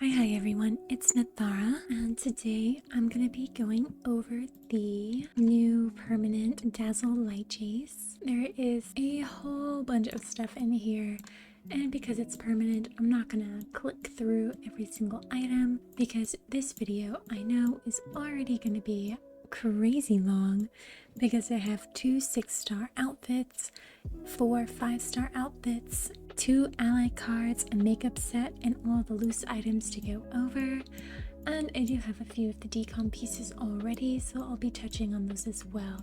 Hi everyone, it's Nathara, and today I'm going to be going over the new permanent Dazzle lightchase. There is a whole bunch of stuff in here, and because it's permanent, I'm not going to click through every single item because this video I know is already going to be crazy long because I have 2 6-star outfits, 4 5-star outfits, 2 ally cards, a makeup set, and all the loose items to go over. And I do have a few of the decom pieces already, so I'll be touching on those as well.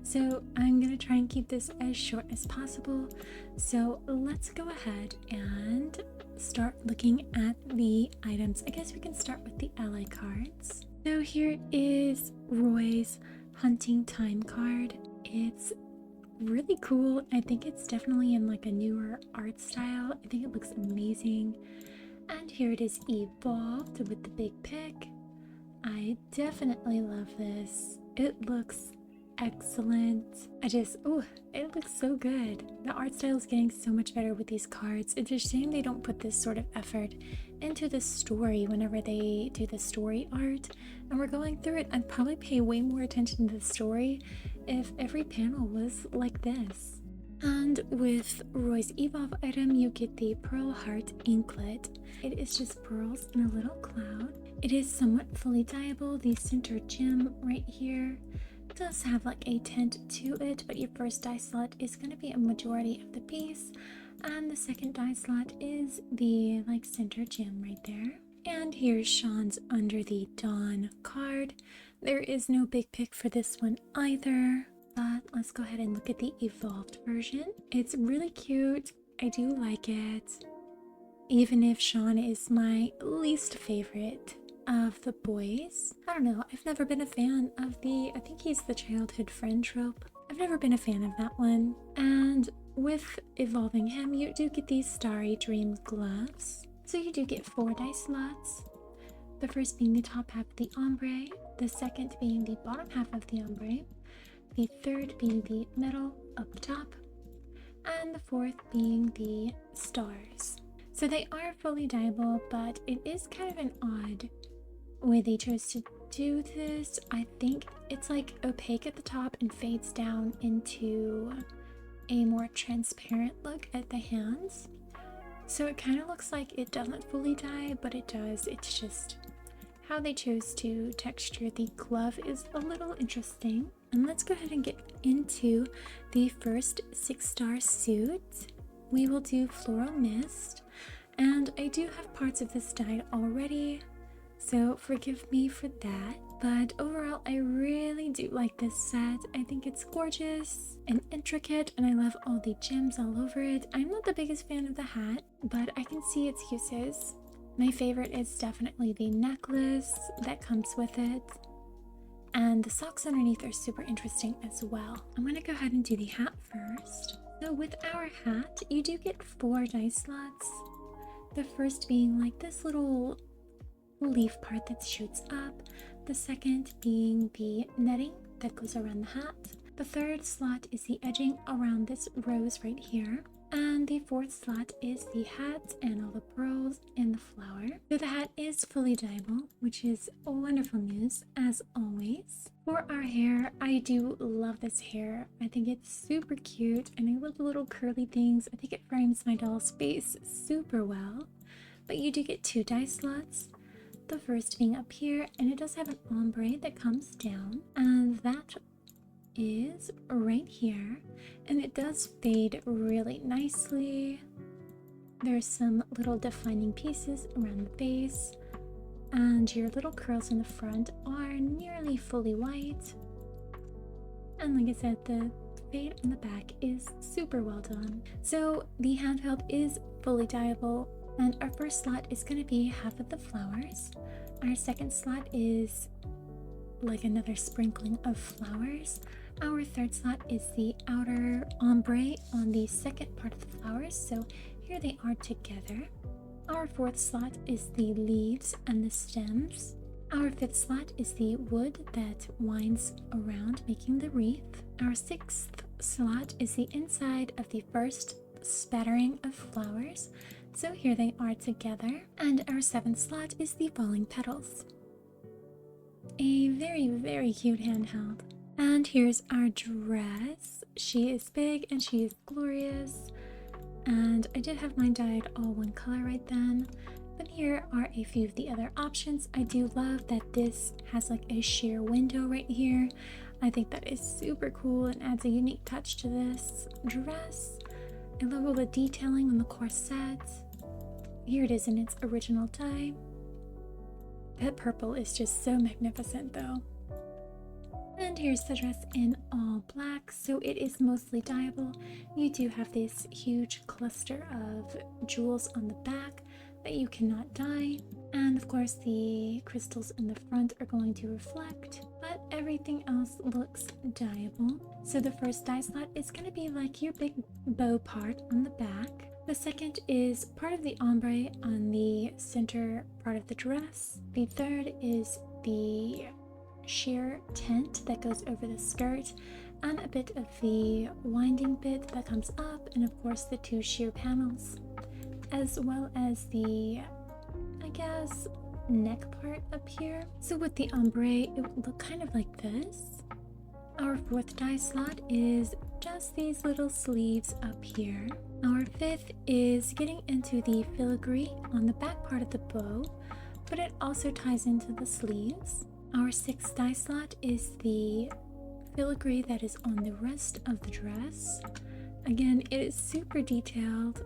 So I'm going to try and keep this as short as possible. So let's go ahead and start looking at the items. I guess we can start with the ally cards. So here is Roy's Hunting Time card. It's really cool. I think it's definitely in like a newer art style. I think it looks amazing. And here it is evolved with the big pick. I definitely love this. It looks excellent. It looks so good. The art style is getting so much better with these cards. It's a shame they don't put this sort of effort into the story whenever they do the story art. And we're going through it. I'd probably pay way more attention to the story if every panel was like this. And with Roy's Evolve item, you get the Pearl Heart Inklet. It is just pearls in a little cloud. It is somewhat fully dyeable. The center gem right here does have like a tint to it, but your first dye slot is going to be a majority of the piece, and the second dye slot is the like center gem right there. And here's Shawn's Under the Dawn card. There is no big pick for this one either, but let's go ahead and look at the evolved version. It's really cute. I do like it, even if Shawn is my least favorite of the boys. I don't know, I've never been a fan of I think he's the childhood friend trope. I've never been a fan of that one. And with evolving him, you do get these Starry Dream gloves. So you do get 4 dice slots. The first being the top half of the ombre, the second being the bottom half of the ombre, the third being the middle up top, and the fourth being the stars. So they are fully dyeable, but it is kind of an odd way they chose to do this. I think it's like opaque at the top and fades down into a more transparent look at the hands. So it kind of looks like it doesn't fully dye, but it does. It's just how they chose to texture the glove is a little interesting. And let's go ahead and get into the first 6-star suit. We will do Floral Mist, and I do have parts of this dyed already, so forgive me for that. But overall, I really do like this set. I think it's gorgeous and intricate, and I love all the gems all over it. I'm not the biggest fan of the hat, but I can see its uses. My favorite is definitely the necklace that comes with it, and the socks underneath are super interesting as well. I'm going to go ahead and do the hat first. So with our hat, you do get 4 dice slots. The first being like this little leaf part that shoots up, the second being the netting that goes around the hat, the third slot is the edging around this rose right here, and the fourth slot is the hat and all the pearls in the flower. So the hat is fully dyeable, which is wonderful news as always. For our hair, I do love this hair. I think it's super cute, and I love the little curly things. I think it frames my doll's face super well. But you do get 2 dye slots. The first being up here, and it does have an ombre that comes down, and that is right here, and it does fade really nicely. There's some little defining pieces around the base, and your little curls in the front are nearly fully white. And like I said, the fade on the back is super well done. So the handheld is fully dyeable, and our first slot is going to be half of the flowers. Our second slot is like another sprinkling of flowers. Our third slot is the outer ombre on the second part of the flowers, so here they are together. Our fourth slot is the leaves and the stems. Our fifth slot is the wood that winds around, making the wreath. Our sixth slot is the inside of the first spattering of flowers. So here they are together, and our 7th slot is the falling petals. A very, very cute handheld. And here's our dress. She is big and she is glorious. And I did have mine dyed all one color right then. But here are a few of the other options. I do love that this has like a sheer window right here. I think that is super cool and adds a unique touch to this dress. I love all the detailing on the corset. Here it is in its original dye. That purple is just so magnificent though. And here's the dress in all black, so it is mostly dyeable. You do have this huge cluster of jewels on the back that you cannot dye. And of course the crystals in the front are going to reflect, but everything else looks dyeable. So the first dye slot is going to be like your big bow part on the back. The second is part of the ombre on the center part of the dress. The third is the sheer tent that goes over the skirt, and a bit of the winding bit that comes up, and of course the 2 sheer panels, as well as the, I guess, neck part up here. So with the ombre, it would look kind of like this. Our 4th dye slot is just these little sleeves up here. Our 5th is getting into the filigree on the back part of the bow, but it also ties into the sleeves. Our 6th dye slot is the filigree that is on the rest of the dress. Again, it is super detailed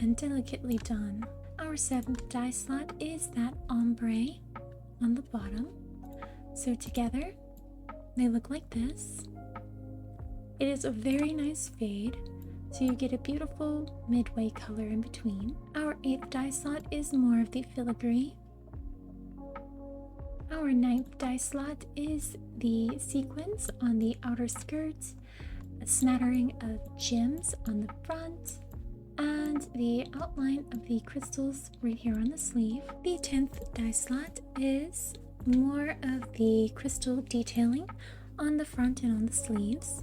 and delicately done. Our 7th dye slot is that ombre on the bottom. So together, they look like this. It is a very nice fade, so you get a beautiful midway color in between. Our 8th dye slot is more of the filigree. Our 9th dye slot is the sequins on the outer skirt, a smattering of gems on the front, and the outline of the crystals right here on the sleeve. The 10th dye slot is more of the crystal detailing on the front and on the sleeves.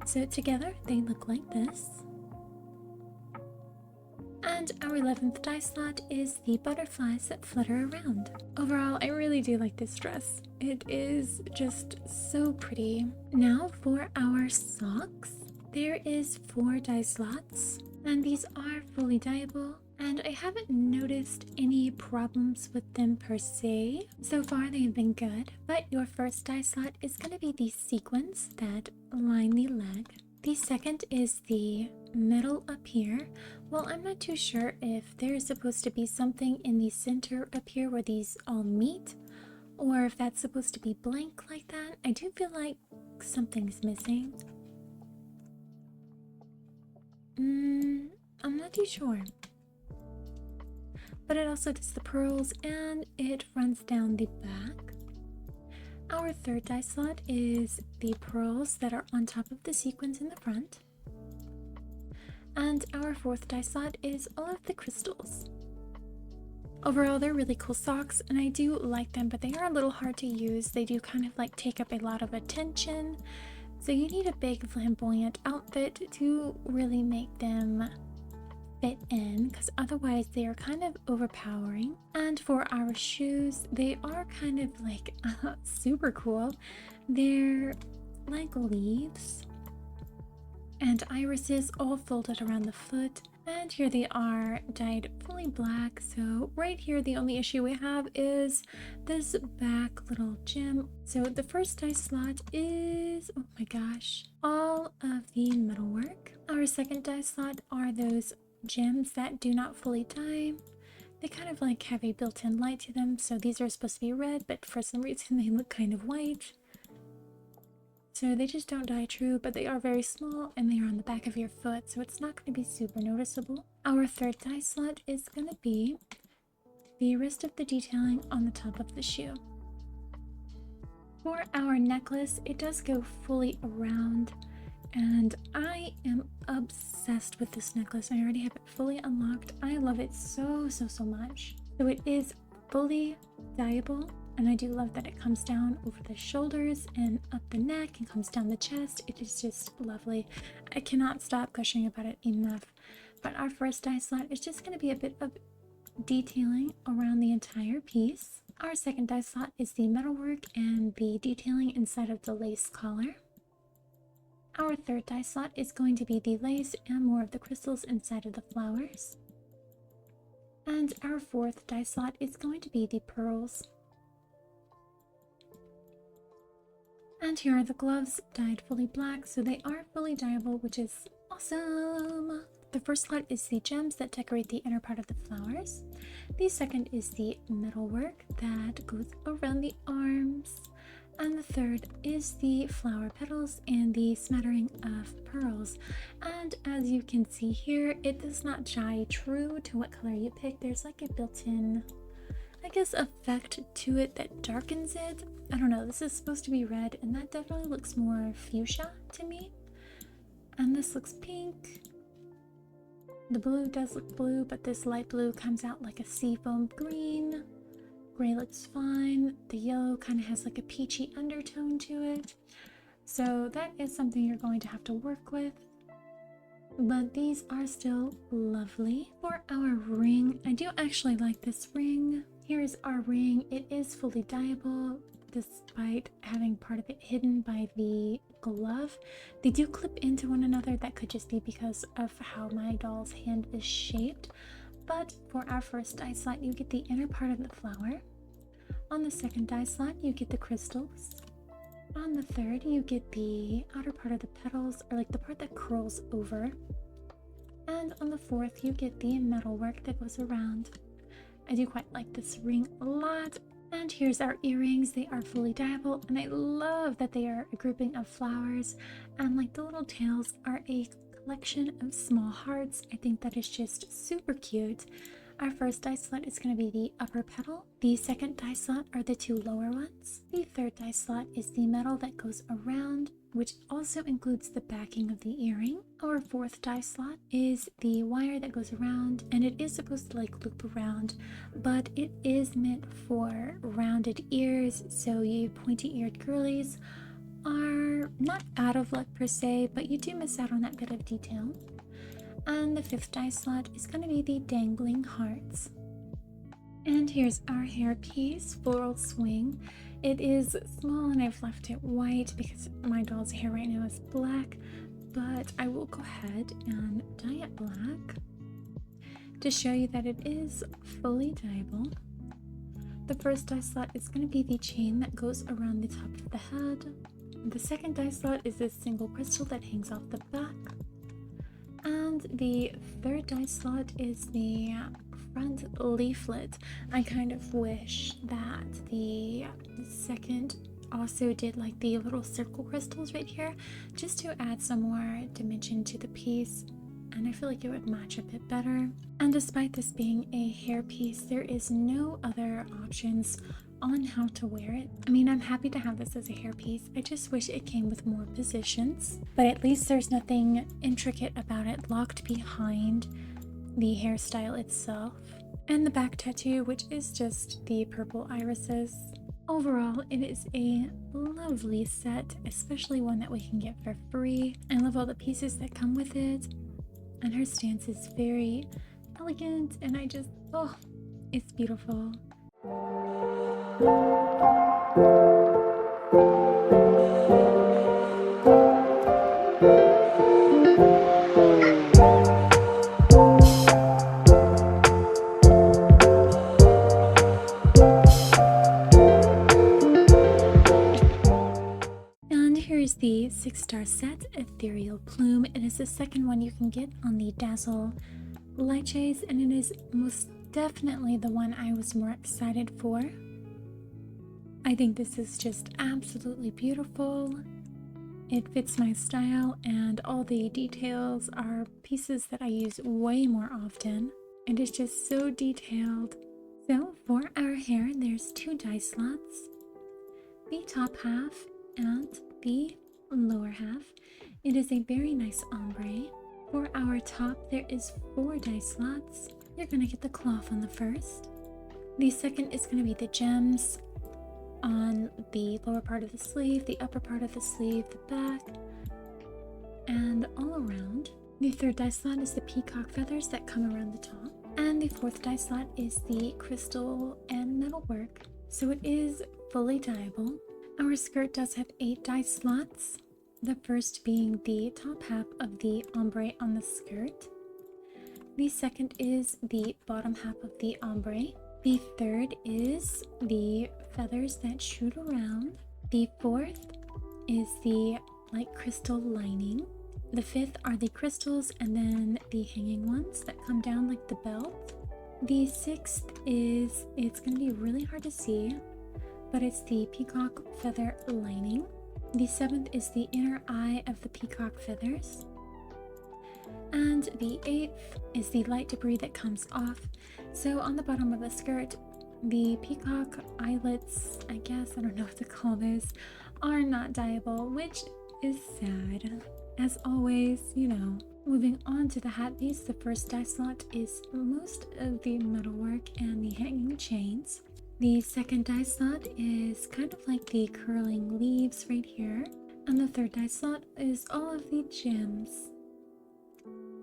So together they look like this. And our 11th dye slot is the butterflies that flutter around. Overall, I really do like this dress. It is just so pretty. Now for our socks. There is 4 dye slots, and these are fully dyeable, and I haven't noticed any problems with them per se. So far they've been good, but your first dye slot is going to be these sequins that line the leg. The second is the metal up here. Well, I'm not too sure if there's supposed to be something in the center up here where these all meet, or if that's supposed to be blank like that. I do feel like something's missing. I'm not too sure. But it also does the pearls and it runs down the back. Our 3rd dye slot is the pearls that are on top of the sequins in the front. And our 4th dye slot is all of the crystals. Overall, they're really cool socks and I do like them, but they are a little hard to use. They do kind of like take up a lot of attention. So you need a big flamboyant outfit to really make them fit in, because otherwise they are kind of overpowering. And for our shoes, they are kind of like super cool. They're like leaves and irises all folded around the foot, and here they are dyed fully black. So right here the only issue we have is this back little gem. So the first dye slot is, oh my gosh, all of the metalwork. Our 2nd dye slot are those gems that do not fully dye. They kind of like have a built-in light to them, so these are supposed to be red, but for some reason they look kind of white. So they just don't dye true, but they are very small and they are on the back of your foot, so it's not going to be super noticeable. Our 3rd dye slot is going to be the rest of the detailing on the top of the shoe. For our necklace, it does go fully around, and I am obsessed with this necklace. I already have it fully unlocked. I love it so much. So it is fully dyeable, and I do love that it comes down over the shoulders and up the neck and comes down the chest. It is just lovely. I cannot stop gushing about it enough. but our first die slot is just going to be a bit of detailing around the entire piece. Our second die slot is the metalwork and the detailing inside of the lace collar. Our third die slot is going to be the lace and more of the crystals inside of the flowers. And our fourth die slot is going to be the pearls. And here are the gloves, dyed fully black, so they are fully dyeable, which is awesome. The first slot is the gems that decorate the inner part of the flowers. The second is the metalwork that goes around the arms. And the third is the flower petals and the smattering of pearls. And as you can see here, it does not jive true to what color you pick. There's like a built-in, I guess, effect to it that darkens it. I don't know, this is supposed to be red and that definitely looks more fuchsia to me. And this looks pink. The blue does look blue, but this light blue comes out like a seafoam green. Gray looks fine. The yellow kind of has like a peachy undertone to it. So that is something you're going to have to work with. But these are still lovely. For our ring, I do actually like this ring. Here is our ring. It is fully dyeable despite having part of it hidden by the glove. They do clip into one another. That could just be because of how my doll's hand is shaped. But for our first die slot, you get the inner part of the flower. On the second die slot, you get the crystals. On the third, you get the outer part of the petals, or like the part that curls over. And on the fourth, you get the metalwork that goes around. I do quite like this ring a lot. And here's our earrings. They are fully dyeable, and I love that they are a grouping of flowers, and like the little tails are a collection of small hearts. I think that is just super cute. Our first die slot is going to be the upper petal. The second die slot are the two lower ones. The third die slot is the metal that goes around, which also includes the backing of the earring. Our fourth die slot is the wire that goes around, and it is supposed to like loop around, but it is meant for rounded ears, so you pointy-eared girlies are not out of luck per se, but you do miss out on that bit of detail. And the fifth die slot is going to be the dangling hearts. And here's our hair piece, Floral Swing. It is small and I've left it white because my doll's hair right now is black, but I will go ahead and dye it black to show you that it is fully dyeable. The first die slot is going to be the chain that goes around the top of the head. The second die slot is this single crystal that hangs off the back. And the third die slot is the front leaflet. I kind of wish that the second also did like the little circle crystals right here, just to add some more dimension to the piece, and I feel like it would match a bit better. And despite this being a hair piece, there is no other options on how to wear it. I mean, I'm happy to have this as a hair piece. I just wish it came with more positions, but at least there's nothing intricate about it locked behind the hairstyle itself. And the back tattoo, which is just the purple irises. Overall, it is a lovely set, especially one that we can get for free. I love all the pieces that come with it, and her stance is very elegant, and I just, oh, it's beautiful. And here's the 6-star set, Ethereal Plume. It is the second one you can get on the Dazzle lightchase, and it is most definitely the one I was more excited for. I think this is just absolutely beautiful. It fits my style, and all the details are pieces that I use way more often. It is just so detailed. So for our hair, there's 2 die slots, the top half and the lower half. It is a very nice ombre. For our top, there is 4 die slots. You're gonna get the cloth on the first. The second is gonna be the gems on the lower part of the sleeve, the upper part of the sleeve, the back, and all around. The third die slot is the peacock feathers that come around the top. And the fourth die slot is the crystal and metalwork. So it is fully dyeable. Our skirt does have 8 die slots. The first being the top half of the ombre on the skirt. The second is the bottom half of the ombre. The third is the feathers that shoot around. The fourth is the light crystal lining. The fifth are the crystals and then the hanging ones that come down like the belt. The sixth is, it's going to be really hard to see, but it's the peacock feather lining. The seventh is the inner eye of the peacock feathers. And the eighth is the light debris that comes off. So on the bottom of the skirt, the peacock eyelets, I guess, I don't know what to call this, are not dyeable, which is sad. As always, you know. Moving on to the hat piece, the first dye slot is most of the metalwork and the hanging chains. The second dye slot is kind of like the curling leaves right here. And the third dye slot is all of the gems.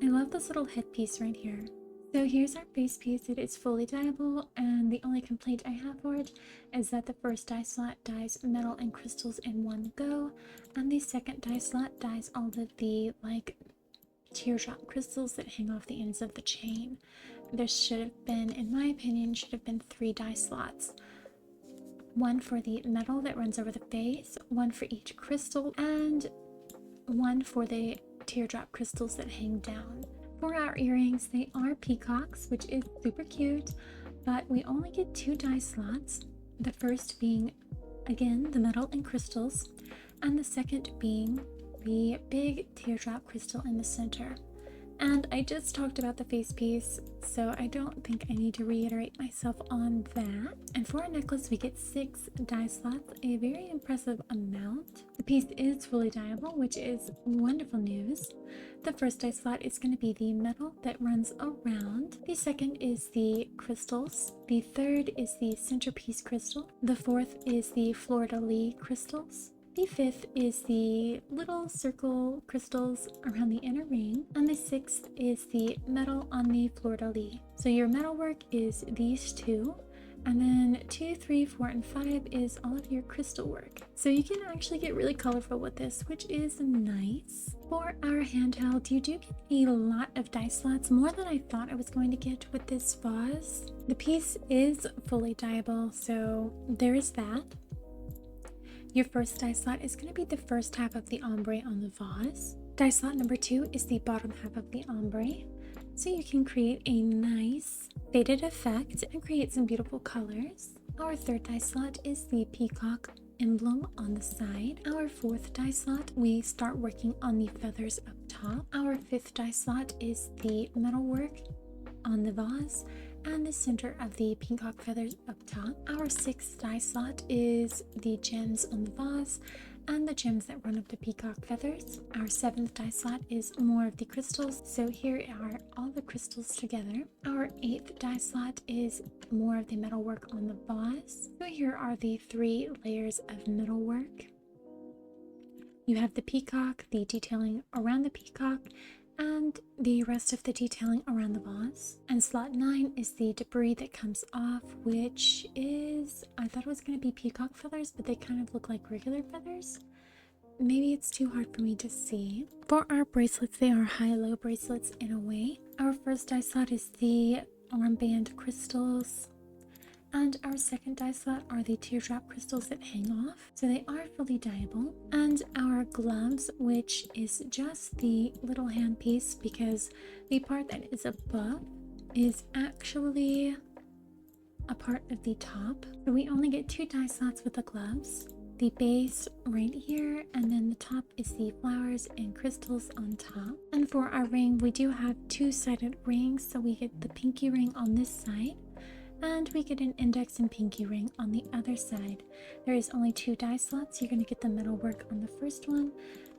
I love this little headpiece right here. So here's our face piece. It is fully dyeable, and the only complaint I have for it is that the first dye slot dyes metal and crystals in one go, and the second dye slot dyes all of the like teardrop crystals that hang off the ends of the chain. There should have been, in my opinion, 3 dye slots. One for the metal that runs over the face, one for each crystal, and one for the teardrop crystals that hang down. For our earrings, they are peacocks, which is super cute, but we only get 2 dye slots. The first being, again, the metal and crystals, and the second being the big teardrop crystal in the center. And I just talked about the face piece, so I don't think I need to reiterate myself on that. And for our necklace, we get 6 dye slots, a very impressive amount. The piece is fully dyeable, which is wonderful news. The first dye slot is going to be the metal that runs around. The second is the crystals. The third is the centerpiece crystal. The fourth is the fleur-de-lis crystals. The fifth is the little circle crystals around the inner ring, and the sixth is the metal on the fleur-de-lis. So your metalwork is these 2, and then 2, 3, 4, and 5 is all of your crystal work. So you can actually get really colorful with this, which is nice. For our handheld, you do get a lot of dye slots, more than I thought I was going to get with this vase. The piece is fully dyeable, so there is that. Your first dye slot is going to be the first half of the ombre on the vase. Dye slot number 2 is the bottom half of the ombre. So you can create a nice faded effect and create some beautiful colors. Our third dye slot is the peacock emblem on the side. Our fourth dye slot, we start working on the feathers up top. Our fifth dye slot is the metalwork on the vase and the center of the peacock feathers up top. Our sixth dye slot is the gems on the vase and the gems that run up the peacock feathers. Our seventh dye slot is more of the crystals, so here are all the crystals together. Our eighth dye slot is more of the metalwork on the vase. So here are the 3 layers of metalwork. You have the peacock, the detailing around the peacock, and the rest of the detailing around the vase. And slot 9 is the debris that comes off, which is, I thought it was going to be peacock feathers, but they kind of look like regular feathers. Maybe it's too hard for me to see. For our bracelets, they are high-low bracelets in a way. Our first dye slot is the armband crystals, and our second dye slot are the teardrop crystals that hang off, so they are fully dyeable. And our gloves, which is just the little hand piece, because the part that is above is actually a part of the top. So we only get 2 dye slots with the gloves. The base right here, and then the top is the flowers and crystals on top. And for our ring, we do have 2-sided rings, so we get the pinky ring on this side, and we get an index and pinky ring on the other side. There is only 2 dye slots. You're going to get the metal work on the first one,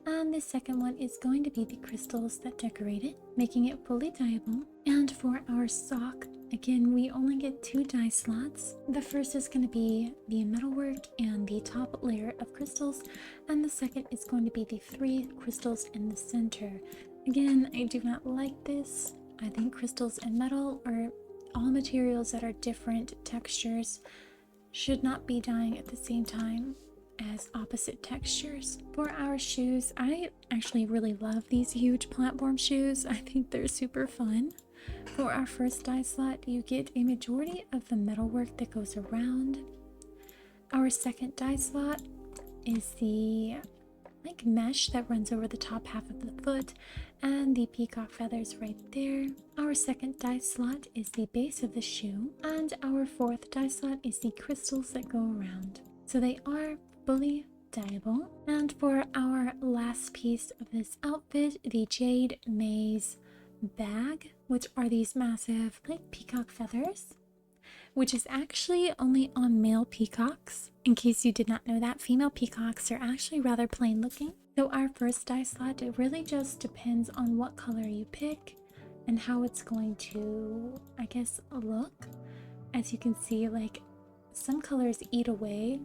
and the second one is going to be the crystals that decorate it, making it fully dyeable. And for our sock, again, we only get 2 dye slots. The first is going to be the metalwork and the top layer of crystals, and the second is going to be the 3 crystals in the center. Again, I do not like this. I think crystals and metal, or all materials that are different textures, should not be dyeing at the same time as opposite textures. For our shoes, I actually really love these huge platform shoes. I think they're super fun. For our first dye slot, you get a majority of the metalwork that goes around. Our second dye slot is the mesh that runs over the top half of the foot and the peacock feathers right there. Our second dye slot is the base of the shoe, and our fourth dye slot is the crystals that go around. So they are fully dyeable. And for our last piece of this outfit, the jade maze bag, which are these massive peacock feathers, which is actually only on male peacocks. In case you did not know that, female peacocks are actually rather plain looking. So our first dye slot, it really just depends on what color you pick and how it's going to, I guess, look. As you can see, some colors eat away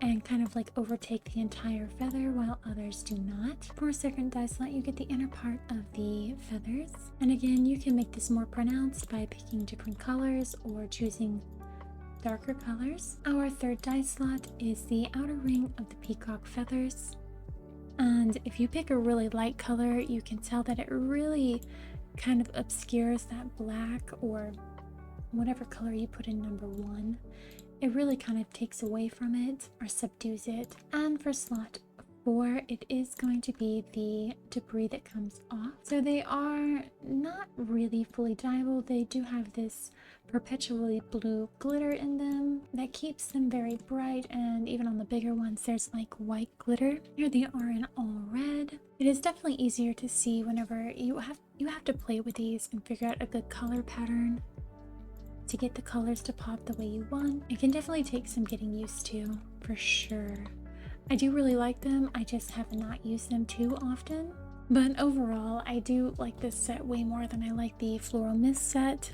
and kind of overtake the entire feather, while others do not. For a second dye slot, you get the inner part of the feathers. And again, you can make this more pronounced by picking different colors or choosing darker colors. Our third dye slot is the outer ring of the peacock feathers. And if you pick a really light color, you can tell that it really kind of obscures that black or whatever color you put in number 1. It really kind of takes away from it or subdues it. And for slot 4, it is going to be the debris that comes off. So they are not really fully dyeable. They do have this perpetually blue glitter in them that keeps them very bright, and even on the bigger ones there's white glitter. Here they are in all red. It is definitely easier to see whenever you have to play with these and figure out a good color pattern to get the colors to pop the way you want. It can definitely take some getting used to, for sure. I do really like them, I just have not used them too often. But overall, I do like this set way more than I like the Floral Mist set.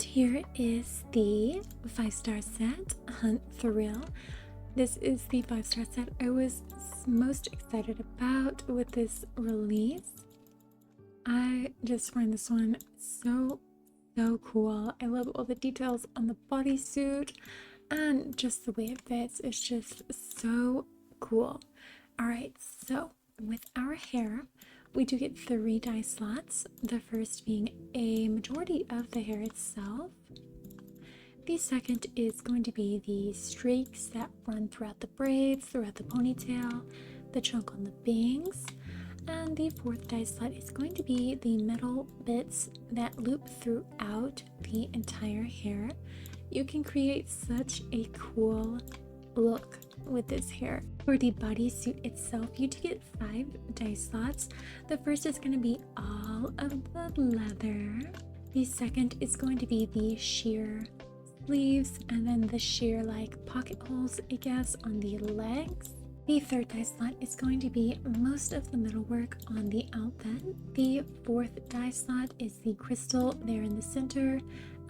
Here is the 5-star set, Hunt Thrill. This is the 5-star set I was most excited about with this release. I just find this one so cool. I love all the details on the bodysuit and just the way it fits. It's just so cool. Alright, so with our hair, we do get 3 dye slots, the first being a majority of the hair itself. The second is going to be the streaks that run throughout the braids, throughout the ponytail, the chunk on the bangs. And the fourth dye slot is going to be the metal bits that loop throughout the entire hair. You can create such a cool look with this hair. For the bodysuit itself, you do get 5 dye slots. The first is going to be all of the leather. The second is going to be the sheer sleeves, and then the sheer pocket holes, I guess, on the legs. The third dye slot is going to be most of the metalwork on the outfit. The fourth dye slot is the crystal there in the center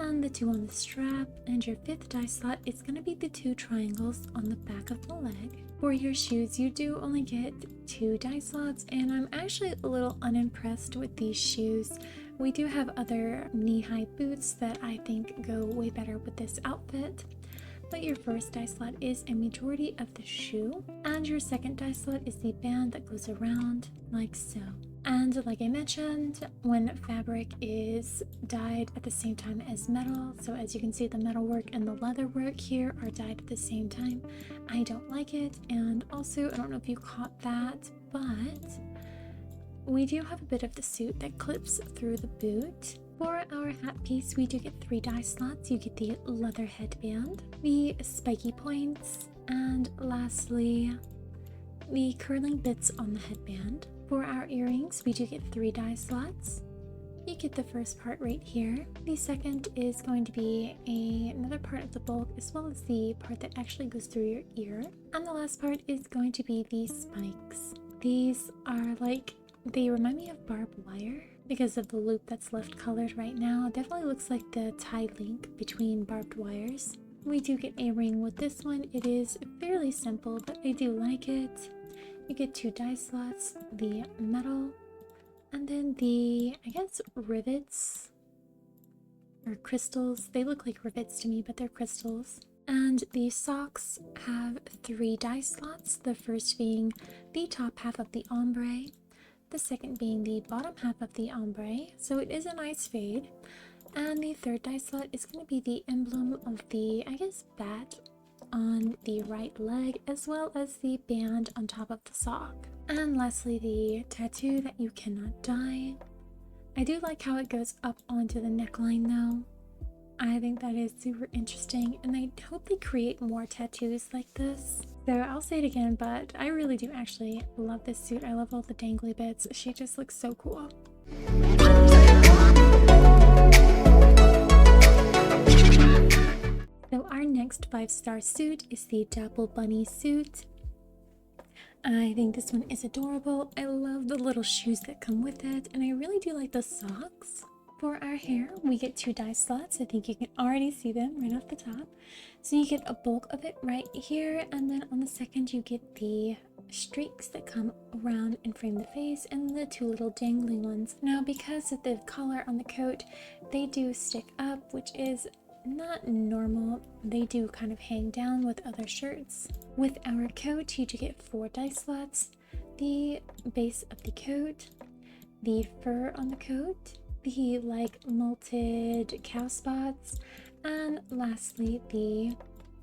and the 2 on the strap, and your fifth dye slot is going to be the 2 triangles on the back of the leg. For your shoes, you do only get 2 dye slots, and I'm actually a little unimpressed with these shoes. We do have other knee-high boots that I think go way better with this outfit. But your first dye slot is a majority of the shoe, and your second dye slot is the band that goes around like so. And like I mentioned, when fabric is dyed at the same time as metal, so as you can see, the metal work and the leather work here are dyed at the same time, I don't like it. And also, I don't know if you caught that, but we do have a bit of the suit that clips through the boot. For our hat piece, we do get 3 dye slots. You get the leather headband, the spiky points, and lastly, the curling bits on the headband. For our earrings, we do get 3 dye slots. you get the first part right here. The second is going to be another part of the bulk, as well as the part that actually goes through your ear. And the last part is going to be the spikes. These are like, they remind me of barbed wire because of the loop that's left colored right now. It definitely looks like the tie link between barbed wires. We do get a ring with this one. It is fairly simple, but I do like it. You get 2 die slots, the metal, and then the, I guess, rivets or crystals. They look like rivets to me, but they're crystals. And the socks have 3 die slots, the first being the top half of the ombre, the second being the bottom half of the ombre, so it is a nice fade. And the third die slot is going to be the emblem of the, I guess, bat on the right leg, as well as the band on top of the sock. And lastly, the tattoo that you cannot dye. I do like how it goes up onto the neckline though. I think that is super interesting, and I hope they create more tattoos like this. So I'll say it again, but I really do actually love this suit. I love all the dangly bits. She just looks so cool. So our next 5-star suit is the Dapple Bunny suit. I think this one is adorable. I love the little shoes that come with it, and I really do like the socks. For our hair, we get 2 die slots. I think you can already see them right off the top. So you get a bulk of it right here, and then on the second you get the streaks that come around and frame the face, and the 2 little dangling ones. Now, because of the collar on the coat, they do stick up, which is not normal. They do kind of hang down with other shirts. With our coat, you do get 4 die slots, the base of the coat, the fur on the coat, the like molted cow spots, and lastly the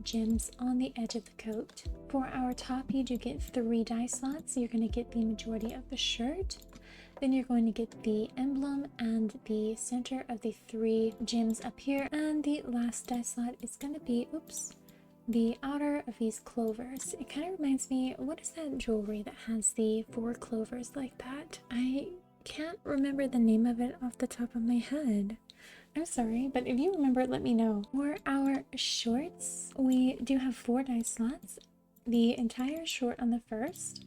gems on the edge of the coat. For our top, you do get 3 die slots. You're going to get the majority of the shirt, then you're going to get the emblem and the center of the 3 gems up here, and the last die slot is going to be, the outer of these clovers. It kind of reminds me, what is that jewelry that has the 4 clovers like that? I can't remember the name of it off the top of my head. I'm sorry, but if you remember it, let me know. For our shorts, we do have 4 die slots. The entire short on the first,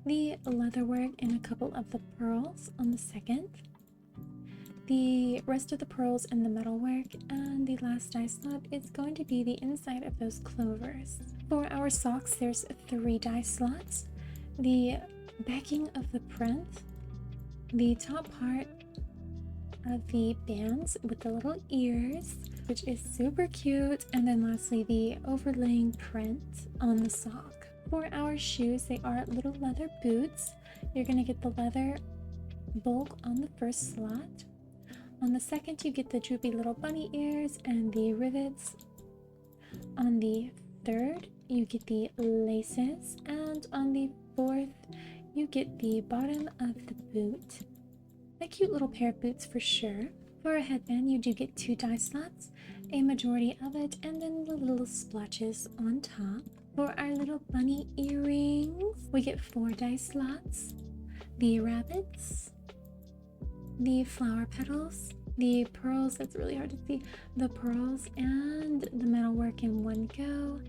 the leatherwork and a couple of the pearls on the second, the rest of the pearls and the metalwork, and the last die slot is going to be the inside of those clovers. For our socks, there's 3 die slots, the backing of the print, the top part of the bands with the little ears, which is super cute, and then lastly the overlaying print on the sock. For our shoes, they are little leather boots. You're going to get the leather bulk on the first slot. On the second, you get the droopy little bunny ears and the rivets. On the third, you get the laces, and on the fourth, you get the bottom of the boot. A cute little pair of boots for sure. For a headband, you do get 2 die slots, a majority of it, and then the little splotches on top. For our little bunny earrings, we get 4 die slots, the rabbits, the flower petals, the pearls, that's really hard to see, the pearls and the metalwork in one go,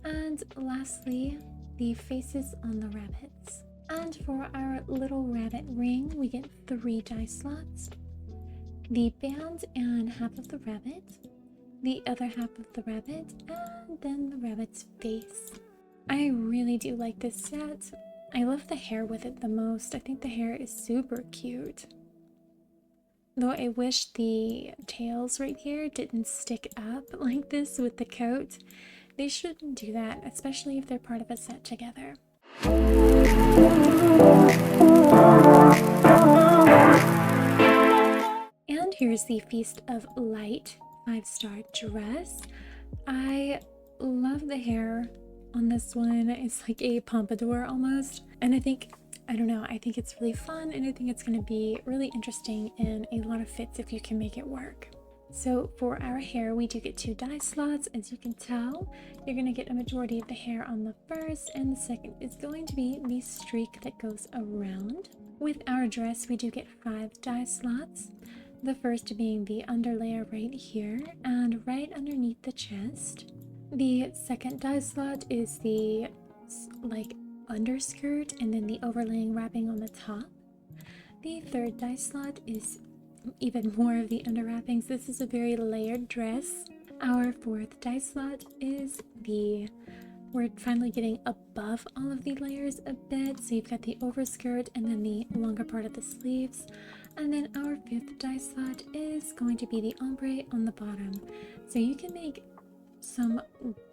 and lastly, the faces on the rabbits. And for our little rabbit ring, we get 3 die slots, the band and half of the rabbit, the other half of the rabbit, and then the rabbit's face. I really do like this set. I love the hair with it the most. I think the hair is super cute. Though I wish the tails right here didn't stick up like this with the coat. They shouldn't do that, especially if they're part of a set together. And here's the Feast of Light 5-star dress. I love the hair on this one. It's like a pompadour almost, and I think it's really fun, and I think it's going to be really interesting in a lot of fits if you can make it work. So for our hair, we do get 2 die slots. As you can tell, you're going to get a majority of the hair on the first, and the second is going to be the streak that goes around. With our dress, we do get 5 dye slots. The first being the underlayer right here and right underneath the chest. The second dye slot is the like underskirt and then the overlaying wrapping on the top. The third dye slot is even more of the under wrappings. This is a very layered dress. Our fourth dye slot is we're finally getting above all of the layers a bit. So you've got the overskirt and then the longer part of the sleeves. And then our fifth dye slot is going to be the ombre on the bottom. So you can make some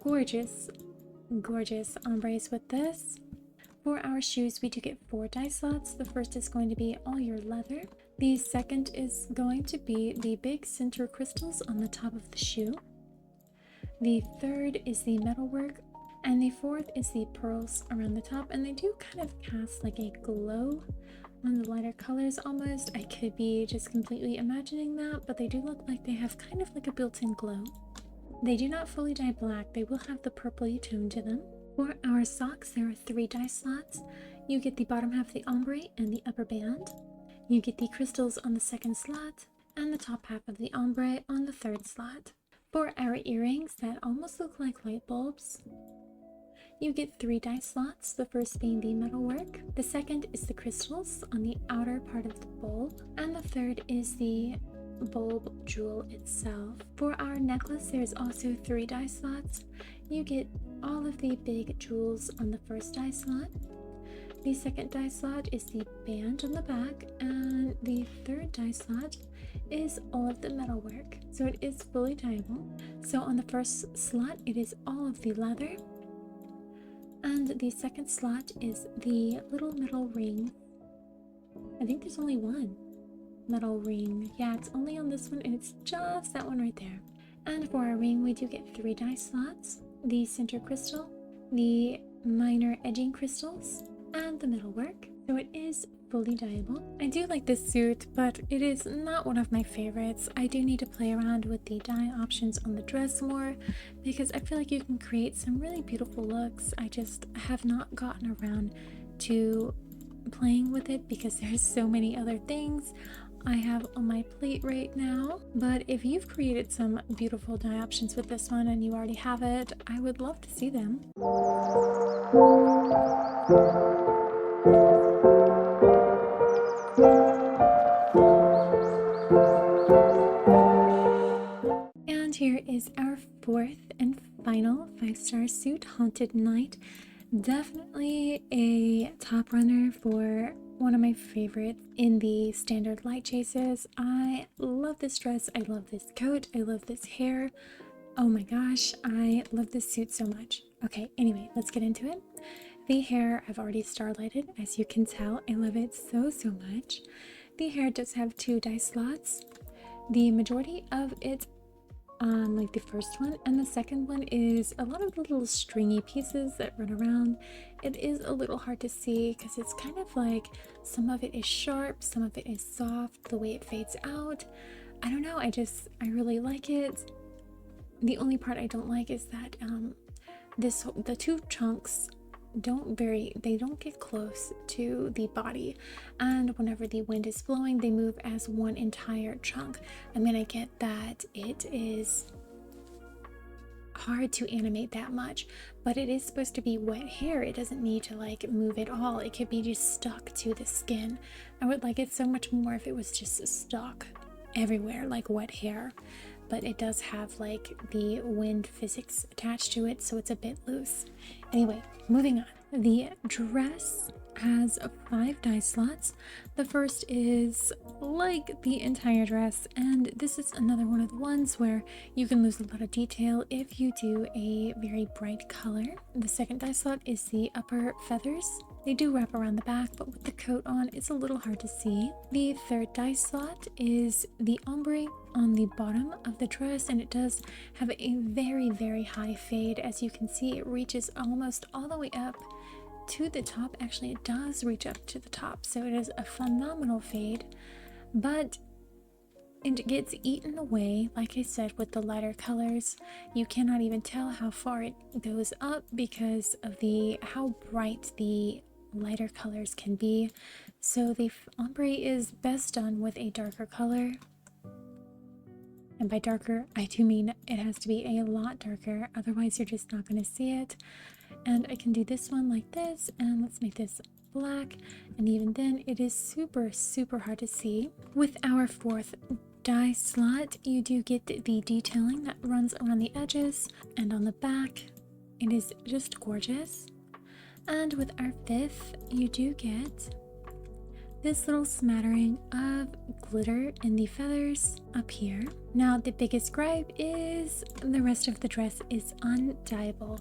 gorgeous ombres with this. For our shoes, we do get 4 dye slots. The first is going to be all your leather. The second is going to be the big center crystals on the top of the shoe. The third is the metalwork. And the fourth is the pearls around the top, and they do kind of cast like a glow on the lighter colors almost. I could be just completely imagining that, but they do look like they have kind of like a built-in glow. They do not fully dye black. They will have the purpley tone to them. For our socks, there are 3 dye slots. You get the bottom half of the ombre and the upper band. You get the crystals on the second slot and the top half of the ombre on the third slot. For our earrings that almost look like light bulbs, you get 3 dye slots, the first being the metalwork, the second is the crystals on the outer part of the bulb, and the third is the bulb jewel itself. For our necklace, there's also 3 dye slots. You get all of the big jewels on the first dye slot. The second dye slot is the band on the back, and the third dye slot is all of the metalwork. So it is fully dyeable. So on the first slot, it is all of the leather. And the second slot is the little metal ring. I think there's only one metal ring. Yeah, it's only on this one, and it's just that one right there. And for our ring, we do get 3 dye slots. The center crystal, the minor edging crystals, and the metalwork. So it is fully dyeable. I do like this suit, but it is not one of my favorites. I do need to play around with the dye options on the dress more because I feel like you can create some really beautiful looks. I just have not gotten around to playing with it because there's so many other things I have on my plate right now. But if you've created some beautiful dye options with this one and you already have it, I would love to see them. And here is our fourth and final 5-star suit, Haunted Night. Definitely a top runner for one of my favorites in the standard light chases. I love this dress, I love this coat, I love this hair. Oh my gosh, I love this suit so much. Okay, anyway, let's get into it. The hair I've already starlighted, as you can tell. I love it so much. The hair does have 2 dye slots. The majority of it on like the first one, and the second one is a lot of little stringy pieces that run around. It is a little hard to see because it's kind of like some of it is sharp, some of it is soft, the way it fades out. I don't know, I really like it. The only part I don't like is that the 2 chunks they don't get close to the body, and whenever the wind is blowing they move as one entire chunk. I mean, I get that it is hard to animate that much, but it is supposed to be wet hair. It doesn't need to like move at all. It could be just stuck to the skin. I would like it so much more if it was just stuck everywhere like wet hair, but it does have like the wind physics attached to it, so it's a bit loose. Anyway, moving on. The dress has 5 dye slots. The first is like the entire dress, and this is another one of the ones where you can lose a lot of detail if you do a very bright color. The second dye slot is the upper feathers. They do wrap around the back, but with the coat on, it's a little hard to see. The third dye slot is the ombre on the bottom of the dress, and it does have a very high fade. As you can see, it reaches almost all the way up to the top. Actually, it does reach up to the top, so it is a phenomenal fade, but it gets eaten away, like I said, with the lighter colors. You cannot even tell how far it goes up because of how bright the lighter colors can be. So the ombre is best done with a darker color. And by darker, I do mean it has to be a lot darker, otherwise you're just not going to see it. And I can do this one like this, and let's make this black, and even then it is super hard to see. With our fourth dye slot, you do get the detailing that runs around the edges and on the back. It is just gorgeous. And with our fifth, you do get this little smattering of glitter in the feathers up here. Now the biggest gripe is the rest of the dress is undyeable.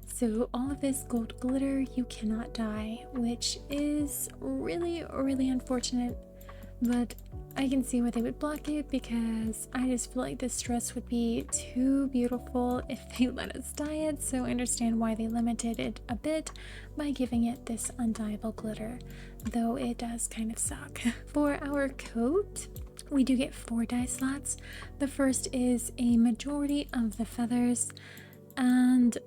So all of this gold glitter you cannot dye, which is really unfortunate, but I can see why they would block it, because I just feel like this dress would be too beautiful if they let us dye it. So I understand why they limited it a bit by giving it this undyeable glitter, though it does kind of suck. For our coat, we do get 4 dye slots. The first is a majority of the feathers, and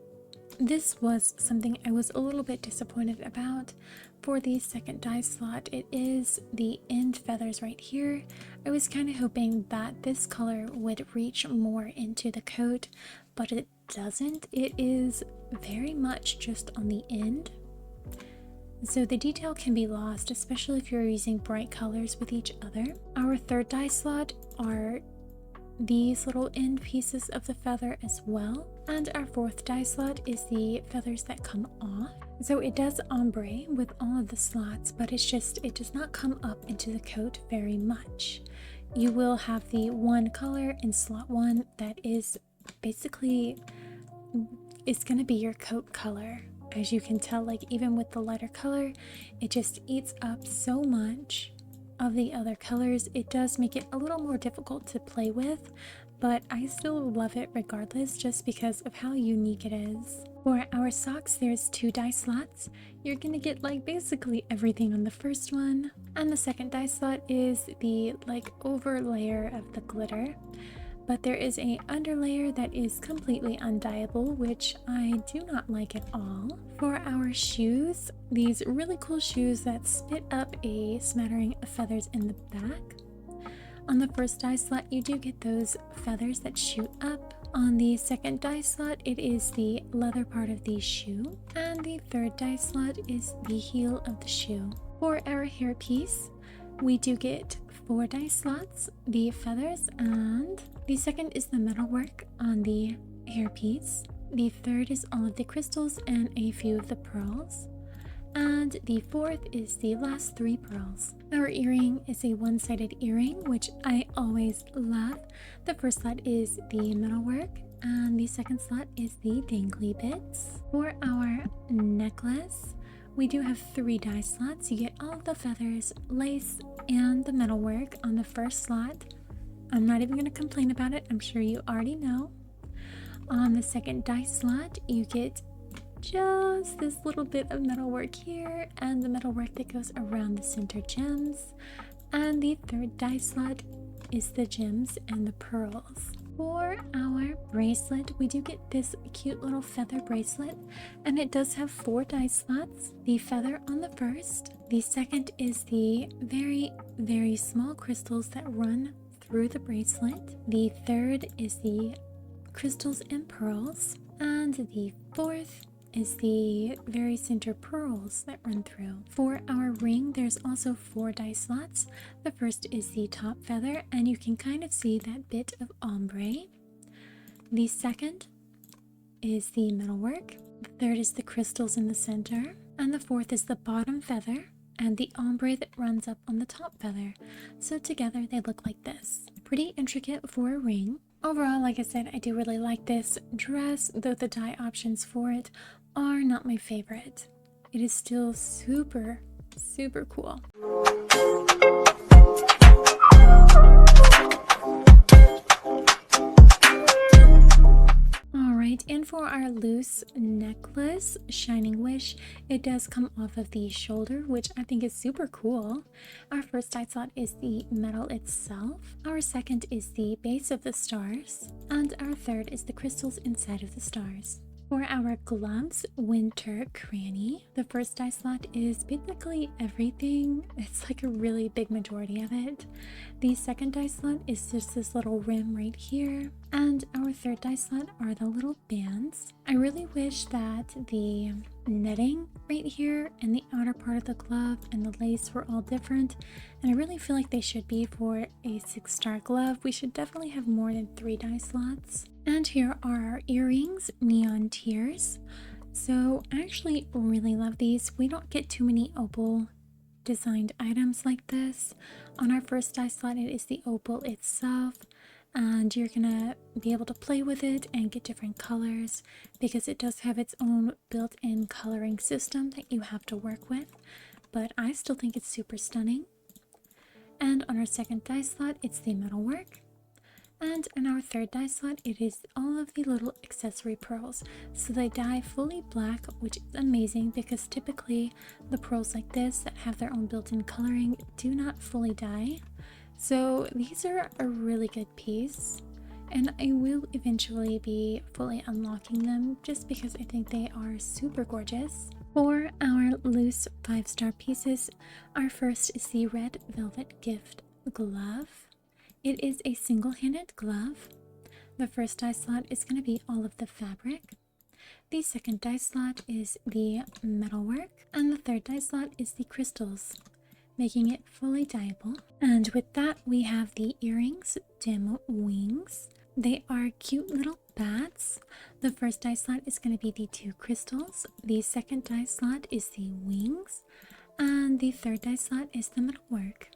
this was something I was a little bit disappointed about. For the second dye slot, it is the end feathers right here. I was kind of hoping that this color would reach more into the coat, but it doesn't. It is very much just on the end. So the detail can be lost, especially if you're using bright colors with each other. Our third dye slot are these little end pieces of the feather as well. And our fourth dye slot is the feathers that come off. So it does ombre with all of the slots, but it does not come up into the coat very much. You will have the one color in slot 1 that is basically, it's going to be your coat color. As you can tell, like even with the lighter color, it just eats up so much of the other colors. It does make it a little more difficult to play with, but I still love it regardless, just because of how unique it is. For our socks, there's 2 dye slots. You're gonna get like basically everything on the first one, and the second dye slot is the like over layer of the glitter, but there is a underlayer that is completely undyeable, which I do not like at all. For our shoes, these really cool shoes that spit up a smattering of feathers in the back. On the first dye slot, you do get those feathers that shoot up. On the second dye slot, it is the leather part of the shoe, and the third dye slot is the heel of the shoe. For our hairpiece, we do get 4 dye slots, the feathers, and the second is the metalwork on the hairpiece. The third is all of the crystals and a few of the pearls. And the fourth is the last 3 pearls. Our earring is a one-sided earring, which I always love. The first slot is the metalwork, and the second slot is the dangly bits. For our necklace, we do have 3 dye slots. You get all of the feathers, lace, and the metalwork on the first slot. I'm not even going to complain about it. I'm sure you already know. On the second dye slot, you get just this little bit of metalwork here, and the metalwork that goes around the center gems. And the third dye slot is the gems and the pearls. For our bracelet, we do get this cute little feather bracelet, and it does have 4 dye slots. The feather on the first. The second is the very small crystals that run through the bracelet. The third is the crystals and pearls, and the fourth is the very center pearls that run through. For our ring, there's also 4 dye slots. The first is the top feather, and you can kind of see that bit of ombre. The second is the metalwork. The third is the crystals in the center, and the fourth is the bottom feather and the ombre that runs up on the top feather. So together they look like this. Pretty intricate for a ring. Overall, like I said, I do really like this dress, though the dye options for it are not my favorite. It is still super cool. Alright, and for our loose necklace, Shining Wish, it does come off of the shoulder, which I think is super cool. Our first dye slot is the metal itself. Our second is the base of the stars. And our third is the crystals inside of the stars. For our gloves, winter cranny, the first die slot is basically everything. It's like a really big majority of it. The second die slot is just this little rim right here. And our third die slot are the little bands. I really wish that the netting right here and the outer part of the glove and the lace were all different. And I really feel like they should be for a 6-star glove. We should definitely have more than 3 die slots. And here are our earrings, neon tears. So I actually really love these. We don't get too many opal designed items like this. On our first die slot, it is the opal itself. And you're gonna be able to play with it and get different colors because it does have its own built-in coloring system that you have to work with. But I still think it's super stunning. And on our second die slot, it's the metalwork. And in our third die slot, it is all of the little accessory pearls. So they dye fully black, which is amazing because typically the pearls like this that have their own built-in coloring do not fully dye. So these are a really good piece, and I will eventually be fully unlocking them just because I think they are super gorgeous. For our loose 5-star pieces, our first is the red velvet gift glove. It is a single-handed glove. The first die slot is going to be all of the fabric. The second die slot is the metalwork, and the third die slot is the crystals, making it fully dyeable. And with that, we have the earrings, dim wings. They are cute little bats. The first die slot is going to be the 2 crystals. The second die slot is the wings, and the third die slot is the metalwork,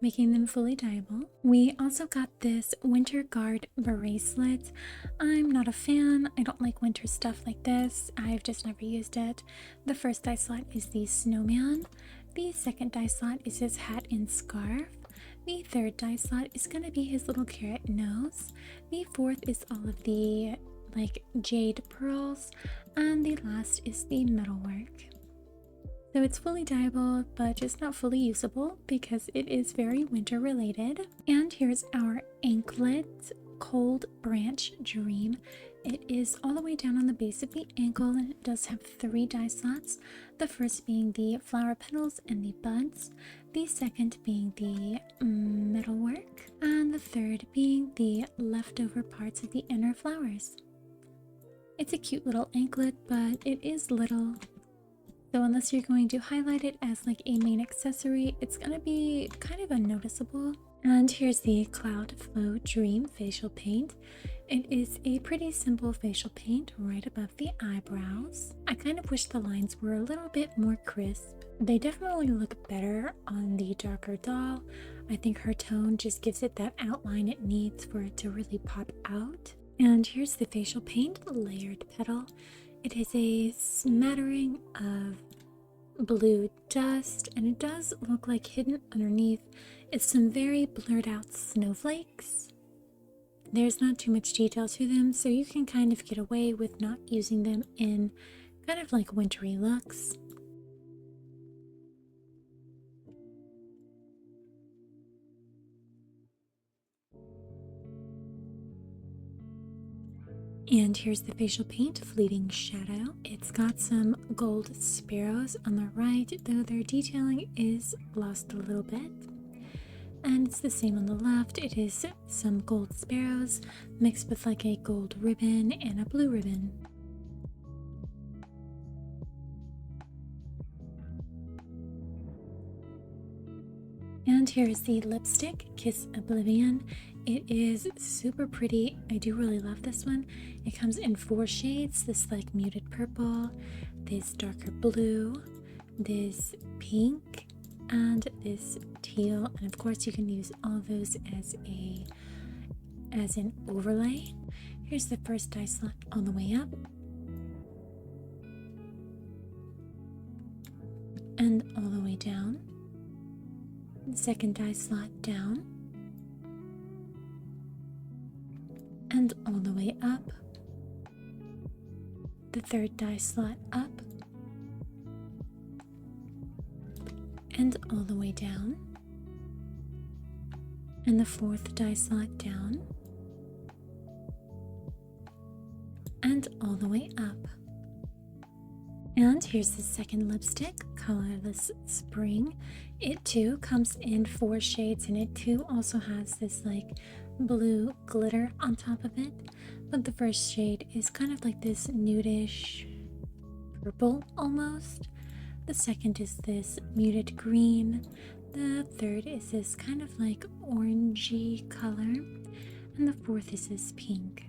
making them fully dyeable. We also got this winter guard bracelet. I'm not a fan. I don't like winter stuff like this. I've just never used it. The first die slot is the snowman. The second die slot is his hat and scarf. The third die slot is going to be his little carrot nose. The fourth is all of the jade pearls. And the last is the metalwork. So it's fully dyeable, but just not fully usable because it is very winter related. And here's our anklet cold branch dream. It is all the way down on the base of the ankle, and it does have 3 die slots. The first being the flower petals and the buds, the second being the metalwork, and the third being the leftover parts of the inner flowers. It's a cute little anklet, but it is little. So unless you're going to highlight it as like a main accessory, it's going to be kind of unnoticeable. And here's the Cloud Flow Dream facial paint. It is a pretty simple facial paint right above the eyebrows. I kind of wish the lines were a little bit more crisp. They definitely look better on the darker doll. I think her tone just gives it that outline it needs for it to really pop out. And here's the facial paint layered petal. It is a smattering of blue dust, and it does look like hidden underneath is some very blurred out snowflakes. There's not too much detail to them, so you can kind of get away with not using them in kind of like wintry looks. And here's the facial paint, Fleeting Shadow. It's got some gold sparrows on the right, though their detailing is lost a little bit. And it's the same on the left. It is some gold sparrows mixed with like a gold ribbon and a blue ribbon. And here's the lipstick, Kiss Oblivion. It is super pretty. I do really love this one. It comes in 4 shades, this like muted purple, this darker blue, this pink, and this teal. And of course you can use all of those as an overlay. Here's the first die slot on the way up. And all the way down. The second die slot down. And all the way up. The third die slot up. And all the way down. And the fourth die slot down. And and all the way up. And here's the second lipstick, Colorless Spring. It too comes in 4 shades, and it too also has this like blue glitter on top of it. But the first shade is kind of like this nudish purple almost. The second is this muted green. The third is this kind of like orangey color. And the fourth is this pink.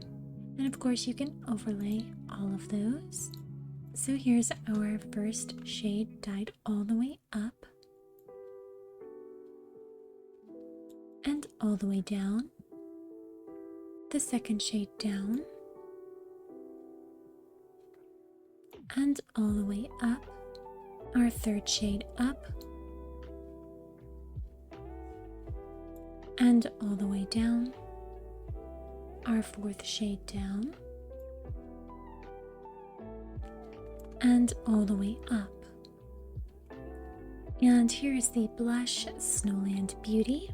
And of course you can overlay all of those. So here's our first shade dyed all the way up and all the way down. The second shade down and all the way up. Our third shade up and all the way down. Our fourth shade down and all the way up. And here's the blush Snowland Beauty.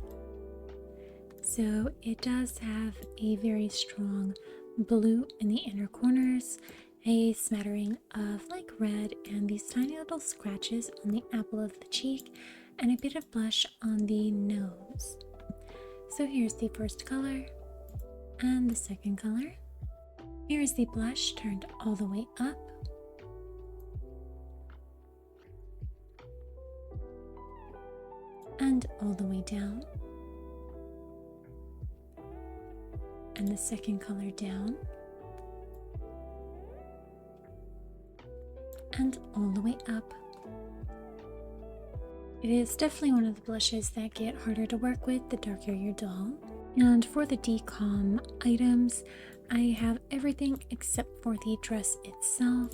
So it does have a very strong blue in the inner corners, a smattering of like red and these tiny little scratches on the apple of the cheek, and a bit of blush on the nose. So here's the first color and the second color. Here's the blush turned all the way up. And all the way down. And the second color down. And all the way up. It is definitely one of the blushes that get harder to work with the darker your doll. And for the decom items, I have everything except for the dress itself,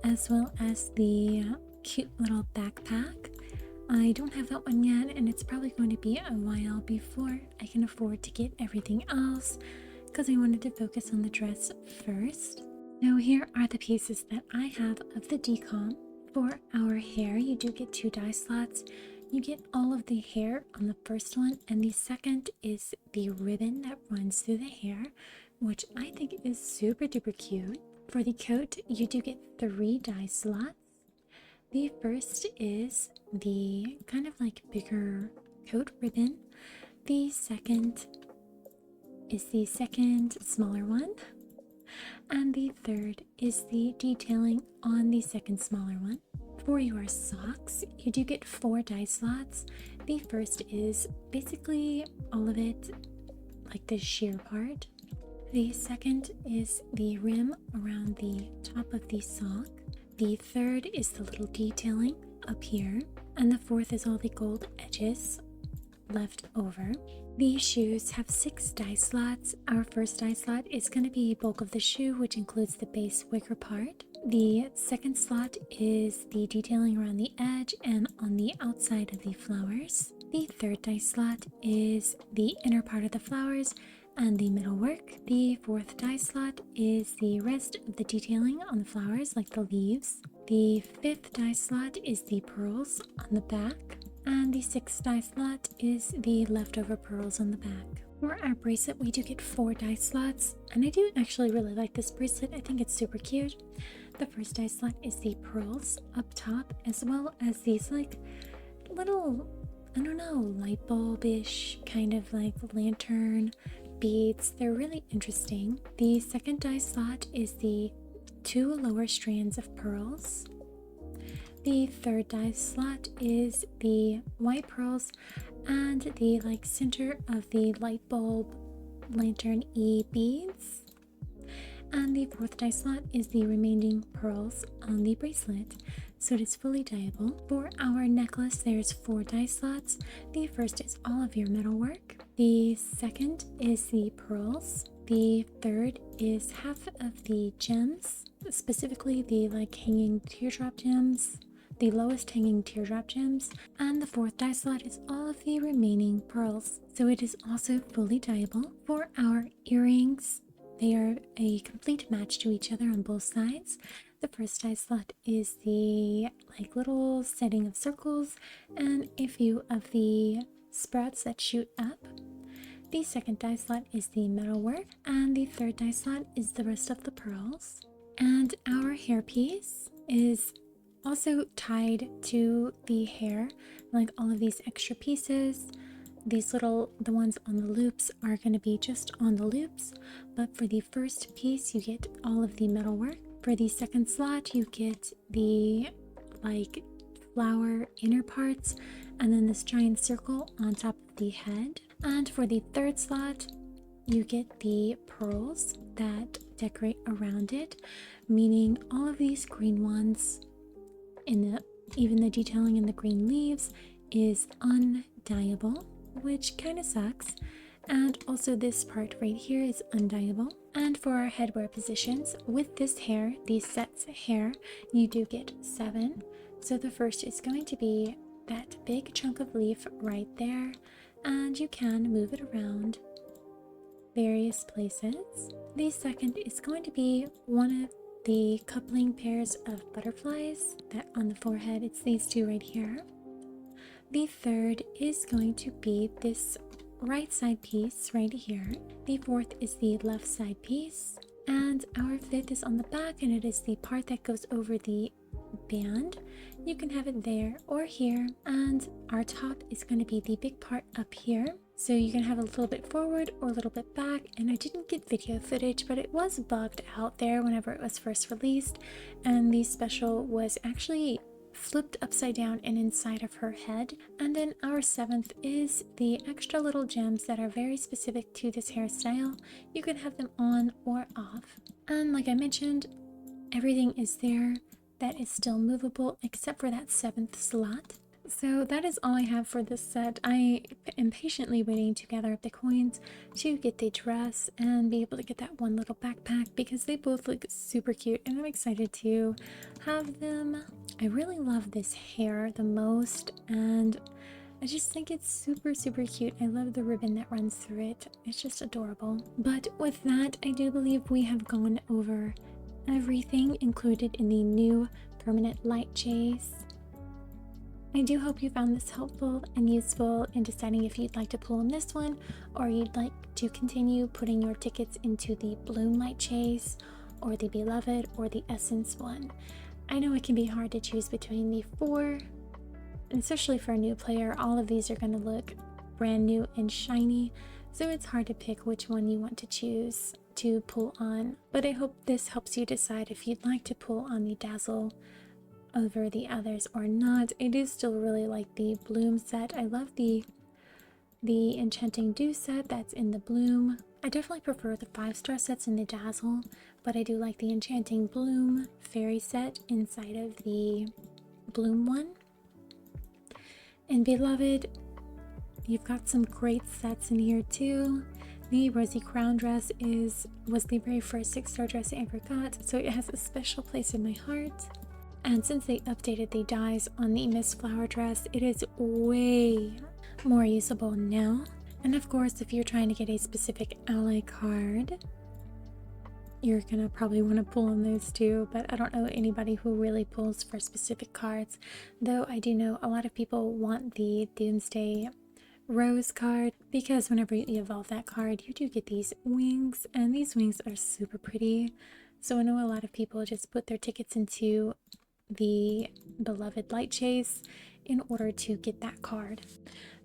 as well as the cute little backpack. I don't have that one yet, and it's probably going to be a while before I can afford to get everything else, because I wanted to focus on the dress first. Now here are the pieces that I have of the decom. For our hair, you do get 2 dye slots. You get all of the hair on the first one, and the second is the ribbon that runs through the hair, which I think is super duper cute. For the coat, you do get 3 dye slots. The first is the kind of like bigger coat ribbon. The second is the second smaller one. And the third is the detailing on the second smaller one. For your socks, you do get 4 dye slots. The first is basically all of it, like the sheer part. The second is the rim around the top of the sock. The third is the little detailing up here. And the fourth is all the gold edges left over. These shoes have 6 dye slots. Our first dye slot is going to be bulk of the shoe, which includes the base wicker part. The second slot is the detailing around the edge and on the outside of the flowers. The third dye slot is the inner part of the flowers and the middle work. The fourth dye slot is the rest of the detailing on the flowers, like the leaves. The fifth dye slot is the pearls on the back. And the sixth dye slot is the leftover pearls on the back. For our bracelet, we do get 4 dye slots, and I do actually really like this bracelet. I think it's super cute. The first dye slot is the pearls up top, as well as these like little, I don't know, light bulb-ish kind of like lantern beads. They're really interesting. The second dye slot is the 2 lower strands of pearls. The third dye slot is the white pearls and the like center of the light bulb lantern beads. And the fourth dye slot is the remaining pearls on the bracelet, so it is fully dyeable. For our necklace, there's 4 dye slots. The first is all of your metalwork. The second is the pearls. The third is half of the gems, specifically the like hanging teardrop gems, the lowest hanging teardrop gems, and the fourth dye slot is all of the remaining pearls, so it is also fully dyeable. For our earrings, they are a complete match to each other on both sides. The first dye slot is the like little setting of circles and a few of the sprouts that shoot up. The second die slot is the metalwork, and the third die slot is the rest of the pearls. And our hairpiece is also tied to the hair, like all of these extra pieces. These little, the ones on the loops are going to be just on the loops, but for the first piece you get all of the metalwork. For the second slot you get the like flower inner parts, and then this giant circle on top of the head. And for the third slot you get the pearls that decorate around it, meaning all of these green ones even the detailing in the green leaves is undyeable, which kind of sucks. And also this part right here is undyeable. And for our headwear positions, with this hair, the set's hair, you do get 7. So the first is going to be that big chunk of leaf right there, and you can move it around various places. The second is going to be one of the coupling pairs of butterflies that on the forehead, it's these two right here. The third is going to be this right side piece right here. The fourth is the left side piece, and our fifth is on the back, and it is the part that goes over the band. You can have it there or here, and our top is going to be the big part up here. So you can have a little bit forward or a little bit back, and I didn't get video footage, but it was bugged out there whenever it was first released, and the special was actually flipped upside down and inside of her head. And then our seventh is the extra little gems that are very specific to this hairstyle. You can have them on or off. And like I mentioned, everything is there that is still movable except for that 7th slot. So that is all I have for this set. I am patiently waiting to gather up the coins to get the dress and be able to get that one little backpack, because they both look super cute and I'm excited to have them. I really love this hair the most, and I just think it's super cute. I love the ribbon that runs through it. It's just adorable. But with that, I do believe we have gone over everything included in the new permanent light chase. I do hope you found this helpful and useful in deciding if you'd like to pull on this one, or you'd like to continue putting your tickets into the Bloom light chase, or the Beloved, or the Essence one. I know it can be hard to choose between the 4, and especially for a new player, all of these are going to look brand new and shiny, so it's hard to pick which one you want to choose to pull on. But I hope this helps you decide if you'd like to pull on the Dazzle over the others or not. I do still really like the Bloom set. I love the Enchanting Dew set that's in the Bloom. I definitely prefer the 5-star sets in the Dazzle, but I do like the Enchanting Bloom fairy set inside of the Bloom one. And Beloved, you've got some great sets in here too. The Rosy Crown dress was the very first 6-star dress I ever got, so it has a special place in my heart. And since they updated the dyes on the Miss Flower dress, it is way more usable now. And of course, if you're trying to get a specific ally card, you're gonna probably want to pull on those too, but I don't know anybody who really pulls for specific cards, though I do know a lot of people want the Doomsday Rose card, because whenever you evolve that card, you do get these wings, and these wings are super pretty. So I know a lot of people just put their tickets into the Beloved light chase in order to get that card.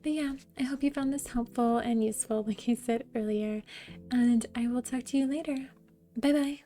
But yeah, I hope you found this helpful and useful, like I said earlier, and I will talk to you later. Bye bye.